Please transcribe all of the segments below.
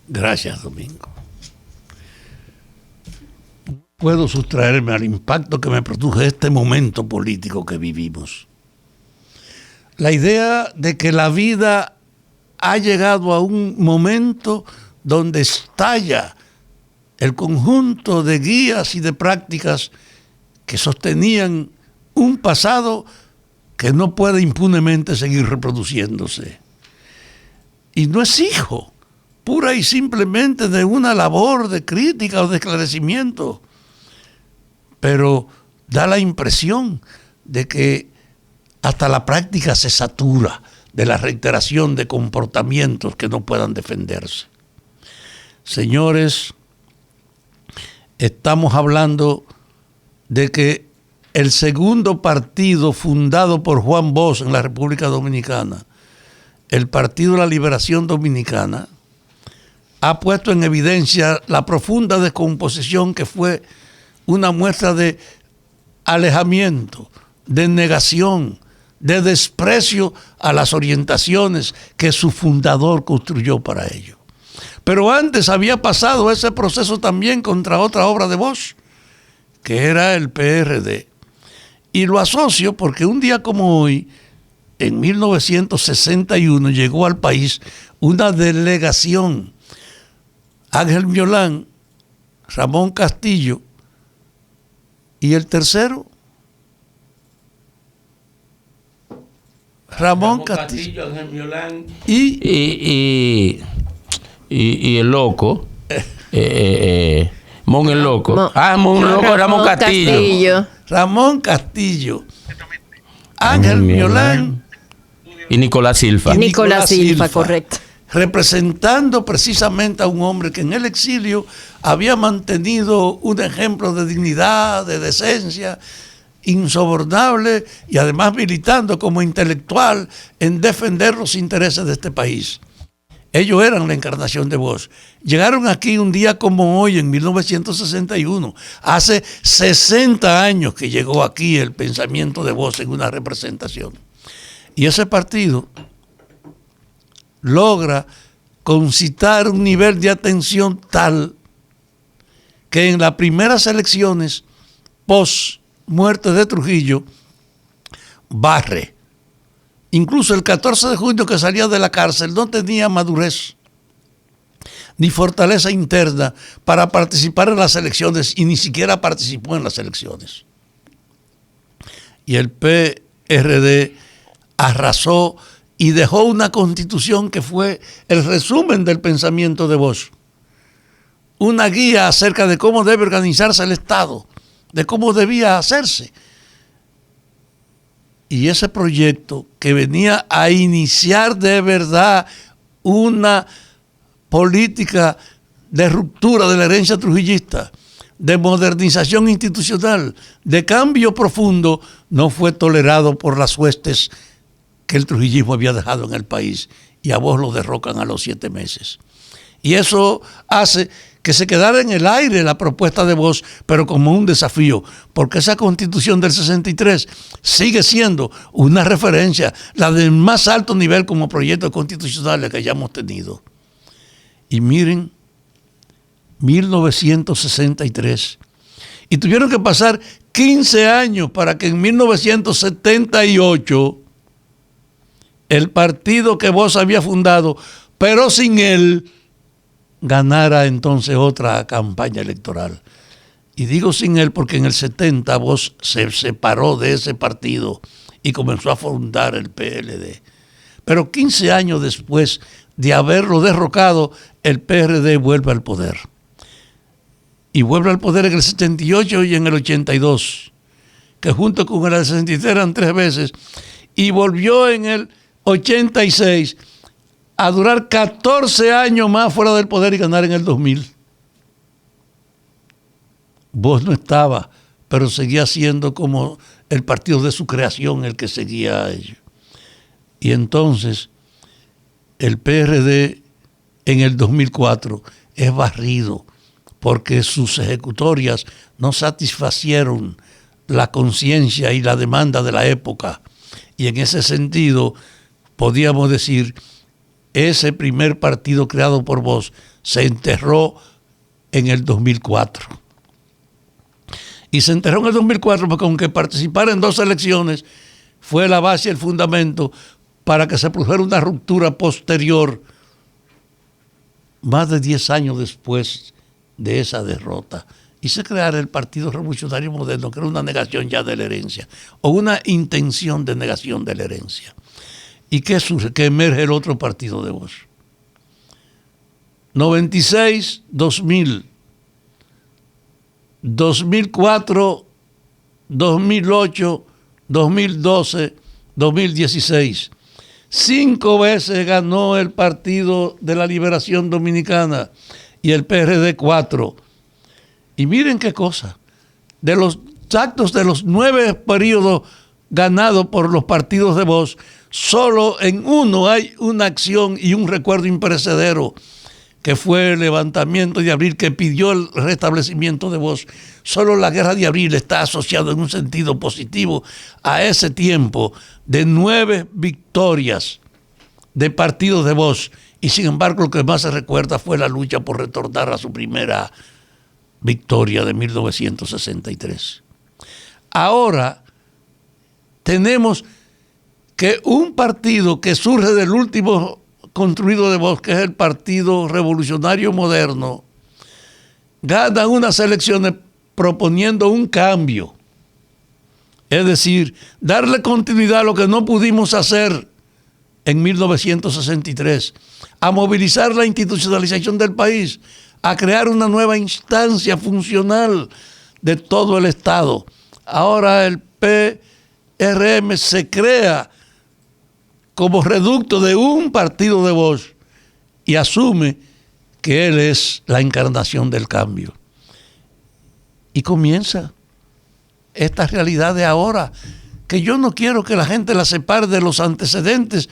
Gracias, Domingo. Puedo sustraerme al impacto que me produjo este momento político que vivimos. La idea de que la vida ha llegado a un momento donde estalla el conjunto de guías y de prácticas que sostenían un pasado que no puede impunemente seguir reproduciéndose. Y no es hijo pura y simplemente de una labor de crítica o de esclarecimiento, pero da la impresión de que hasta la práctica se satura de la reiteración de comportamientos que no puedan defenderse. Señores, estamos hablando de que el segundo partido fundado por Juan Bosch en la República Dominicana, el Partido de la Liberación Dominicana, ha puesto en evidencia la profunda descomposición que fue una muestra de alejamiento, de negación, de desprecio a las orientaciones que su fundador construyó para ello. Pero antes había pasado ese proceso también contra otra obra de Bosch, que era el PRD. Y lo asocio porque un día como hoy, en 1961, llegó al país una delegación. Ángel Miolán, Ramón Castillo y el tercero, Ramón Castillo, Ángel Miolán y el loco, Mon el loco. Mon el loco, Ramón Castillo. Ramón Castillo, Ángel Miolán y Nicolás Silva. Nicolás Silva, correcto. Representando precisamente a un hombre que en el exilio había mantenido un ejemplo de dignidad, de decencia, insobornable y además militando como intelectual en defender los intereses de este país. Ellos eran la encarnación de Bosch. Llegaron aquí un día como hoy, en 1961. Hace 60 años que llegó aquí el pensamiento de Bosch en una representación. Y ese partido logra concitar un nivel de atención tal que en las primeras elecciones post muerte de Trujillo barre. Incluso el 14 de junio que salía de la cárcel no tenía madurez ni fortaleza interna para participar en las elecciones y ni siquiera participó en las elecciones. Y el PRD arrasó y dejó una constitución que fue el resumen del pensamiento de Bosch. Una guía acerca de cómo debe organizarse el Estado, de cómo debía hacerse. Y ese proyecto que venía a iniciar de verdad una política de ruptura de la herencia trujillista, de modernización institucional, de cambio profundo, no fue tolerado por las huestes que el trujillismo había dejado en el país, y a Bosch lo derrocan a los 7 meses. Y eso hace que se quedara en el aire la propuesta de Bosch, pero como un desafío, porque esa Constitución del 63 sigue siendo una referencia, la del más alto nivel como proyecto constitucional que hayamos tenido. Y miren, 1963, y tuvieron que pasar 15 años para que en 1978 el partido que Bosch había fundado, pero sin él, ganara entonces otra campaña electoral. Y digo sin él porque en el 70 Bosch se separó de ese partido y comenzó a fundar el PLD. Pero 15 años después de haberlo derrocado, el PRD vuelve al poder. Y vuelve al poder en el 78 y en el 82, que junto con el 63 eran 3 veces, y volvió en el 86 a durar 14 años más fuera del poder y ganar en el 2000. Bosch no estaba, pero seguía siendo como el partido de su creación el que seguía a ello. Y entonces el PRD en el 2004 es barrido porque sus ejecutorias no satisfacieron la conciencia y la demanda de la época. Y en ese sentido podíamos decir ese primer partido creado por vos se enterró en el 2004. Y se enterró en el 2004 porque aunque participara en 2 elecciones, fue la base y el fundamento para que se produjera una ruptura posterior, más de 10 años después de esa derrota, y se creara el Partido Revolucionario Moderno, que era una negación ya de la herencia, o una intención de negación de la herencia. ¿Y qué surge? Que emerge el otro partido de vos. 96, 2000, 2004, 2008, 2012, 2016. 5 veces ganó el Partido de la Liberación Dominicana y el PRD 4. Y miren qué cosa. De los actos de los 9 periodos ganados por los partidos de vos, solo en uno hay una acción y un recuerdo imperecedero, que fue el levantamiento de abril que pidió el restablecimiento de vos. Solo la guerra de abril está asociada en un sentido positivo a ese tiempo de 9 victorias de partidos de vos. Y sin embargo lo que más se recuerda fue la lucha por retornar a su primera victoria de 1963. Ahora tenemos que un partido que surge del último construido de vos, que es el Partido Revolucionario Moderno, gana unas elecciones proponiendo un cambio. Es decir, darle continuidad a lo que no pudimos hacer en 1963, a movilizar la institucionalización del país, a crear una nueva instancia funcional de todo el Estado. Ahora el PRM se crea como reducto de un partido de vos y asume que él es la encarnación del cambio. Y comienza esta realidad de ahora, que yo no quiero que la gente la separe de los antecedentes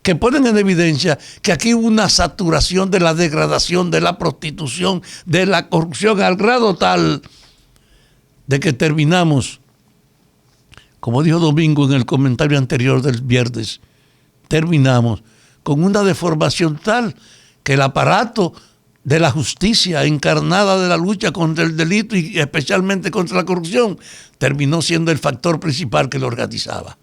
que ponen en evidencia que aquí hubo una saturación de la degradación, de la prostitución, de la corrupción, al grado tal de que terminamos, como dijo Domingo en el comentario anterior del viernes, terminamos con una deformación tal que el aparato de la justicia encarnada de la lucha contra el delito y especialmente contra la corrupción terminó siendo el factor principal que lo organizaba.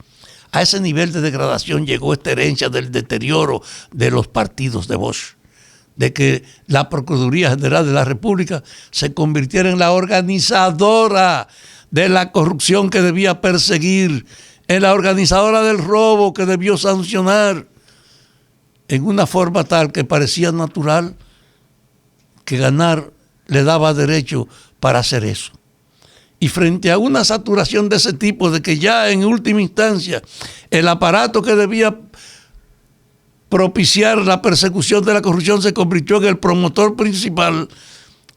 A ese nivel de degradación llegó esta herencia del deterioro de los partidos de vos, de que la Procuraduría General de la República se convirtiera en la organizadora de la corrupción que debía perseguir, en la organizadora del robo que debió sancionar, en una forma tal que parecía natural que ganar le daba derecho para hacer eso. Y frente a una saturación de ese tipo, de que ya en última instancia el aparato que debía propiciar la persecución de la corrupción se convirtió en el promotor principal,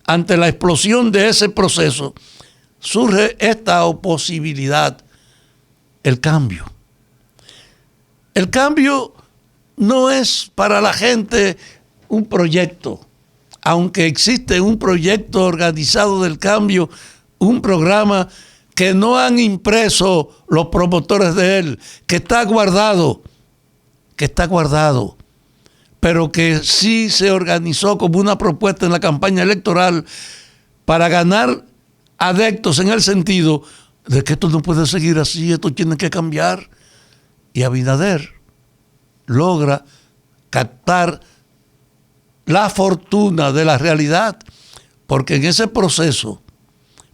ante la explosión de ese proceso, surge esta posibilidad. El cambio. El cambio no es para la gente un proyecto, aunque existe un proyecto organizado del cambio, un programa que no han impreso los promotores de él, que está guardado, pero que sí se organizó como una propuesta en la campaña electoral para ganar adeptos en el sentido de que esto no puede seguir así, esto tiene que cambiar. Y Abinader logra captar la fortuna de la realidad, porque en ese proceso,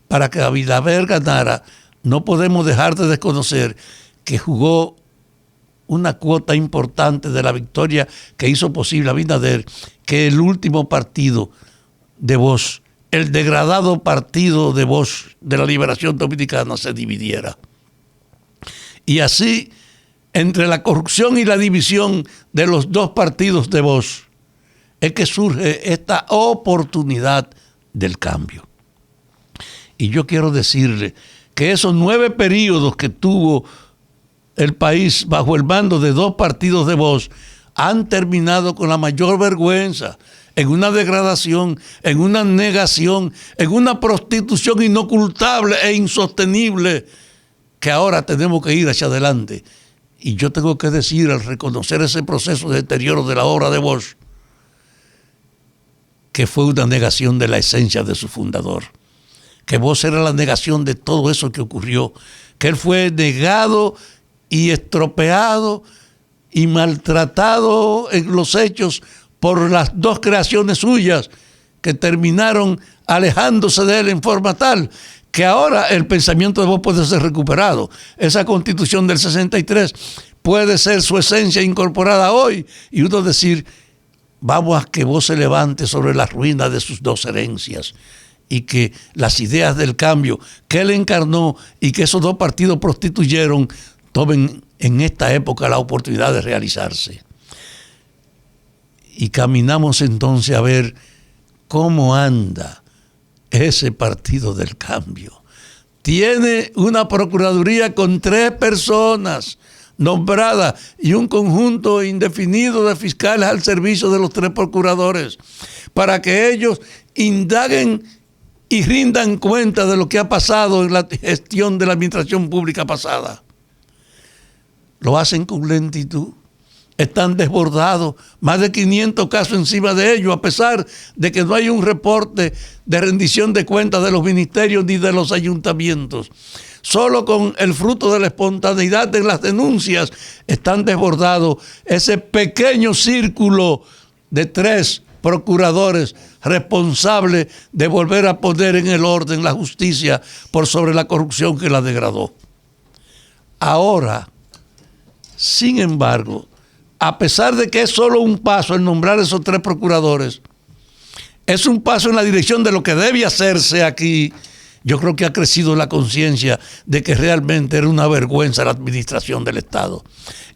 para que Abinader ganara, no podemos dejar de desconocer que jugó una cuota importante de la victoria que hizo posible Abinader, que el último partido de vos, el degradado partido de vos de la Liberación Dominicana, se dividiera. Y así, entre la corrupción y la división de los 2 partidos de vos, es que surge esta oportunidad del cambio. Y yo quiero decirle que esos 9 periodos que tuvo el país bajo el mando de 2 partidos de vos han terminado con la mayor vergüenza, en una degradación, en una negación, en una prostitución inocultable e insostenible, que ahora tenemos que ir hacia adelante Y yo tengo que decir, al reconocer ese proceso de deterioro de la obra de Bosch, que fue una negación de la esencia de su fundador. Que Bosch era la negación de todo eso que ocurrió. Que él fue negado y estropeado y maltratado en los hechos por las dos creaciones suyas que terminaron alejándose de él en forma tal que ahora el pensamiento de Bosch puede ser recuperado. Esa Constitución del 63 puede ser su esencia incorporada hoy y uno decir, vamos a que Bosch se levante sobre las ruinas de sus dos herencias y que las ideas del cambio que él encarnó y que esos dos partidos prostituyeron tomen en esta época la oportunidad de realizarse. Y caminamos entonces a ver cómo anda ese partido del cambio. Tiene una procuraduría con 3 personas nombradas y un conjunto indefinido de fiscales al servicio de los 3 procuradores para que ellos indaguen y rindan cuenta de lo que ha pasado en la gestión de la administración pública pasada. Lo hacen con lentitud. Están desbordados, más de 500 casos encima de ellos, a pesar de que no hay un reporte de rendición de cuentas de los ministerios ni de los ayuntamientos. Solo con el fruto de la espontaneidad de las denuncias están desbordados ese pequeño círculo de 3 procuradores responsables de volver a poner en el orden la justicia por sobre la corrupción que la degradó. Ahora, sin embargo, a pesar de que es solo un paso el nombrar esos 3 procuradores, es un paso en la dirección de lo que debe hacerse aquí. Yo creo que ha crecido la conciencia de que realmente era una vergüenza la administración del Estado.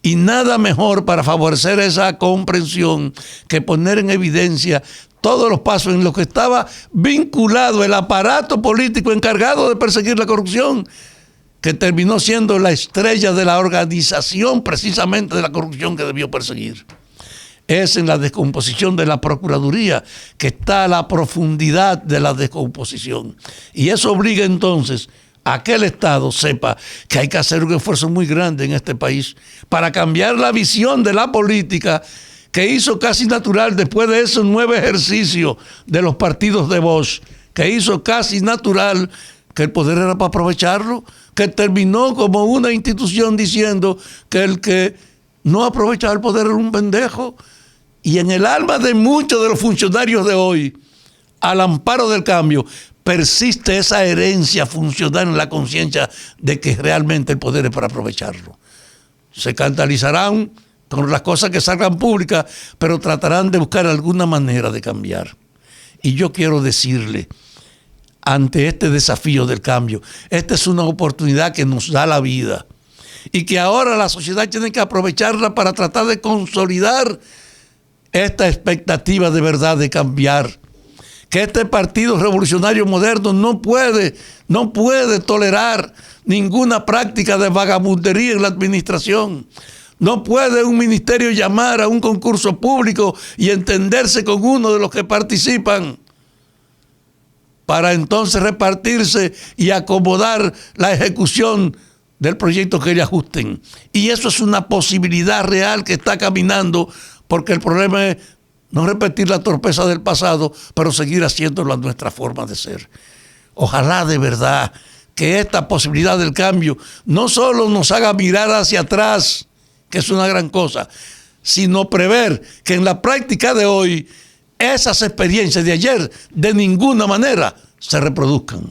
Y nada mejor para favorecer esa comprensión que poner en evidencia todos los pasos en los que estaba vinculado el aparato político encargado de perseguir la corrupción, que terminó siendo la estrella de la organización precisamente de la corrupción que debió perseguir. Es en la descomposición de la Procuraduría que está la profundidad de la descomposición. Y eso obliga entonces a que el Estado sepa que hay que hacer un esfuerzo muy grande en este país para cambiar la visión de la política que hizo casi natural después de esos 9 ejercicios de los partidos de Bosch, que hizo casi natural que el poder era para aprovecharlo, que terminó como una institución diciendo que el que no aprovechaba el poder era un pendejo. Y en el alma de muchos de los funcionarios de hoy, al amparo del cambio, persiste esa herencia funcional en la conciencia de que realmente el poder es para aprovecharlo. Se escandalizarán con las cosas que salgan públicas, pero tratarán de buscar alguna manera de cambiar. Y yo quiero decirle, ante este desafío del cambio, esta es una oportunidad que nos da la vida y que ahora la sociedad tiene que aprovecharla para tratar de consolidar esta expectativa de verdad de cambiar. Que este Partido Revolucionario Moderno no puede tolerar ninguna práctica de vagabundería en la administración. No puede un ministerio llamar a un concurso público y entenderse con uno de los que participan para entonces repartirse y acomodar la ejecución del proyecto que le ajusten. Y eso es una posibilidad real que está caminando, porque el problema es no repetir la torpeza del pasado, pero seguir haciéndolo a nuestra forma de ser. Ojalá de verdad que esta posibilidad del cambio no solo nos haga mirar hacia atrás, que es una gran cosa, sino prever que en la práctica de hoy esas experiencias de ayer de ninguna manera se reproduzcan.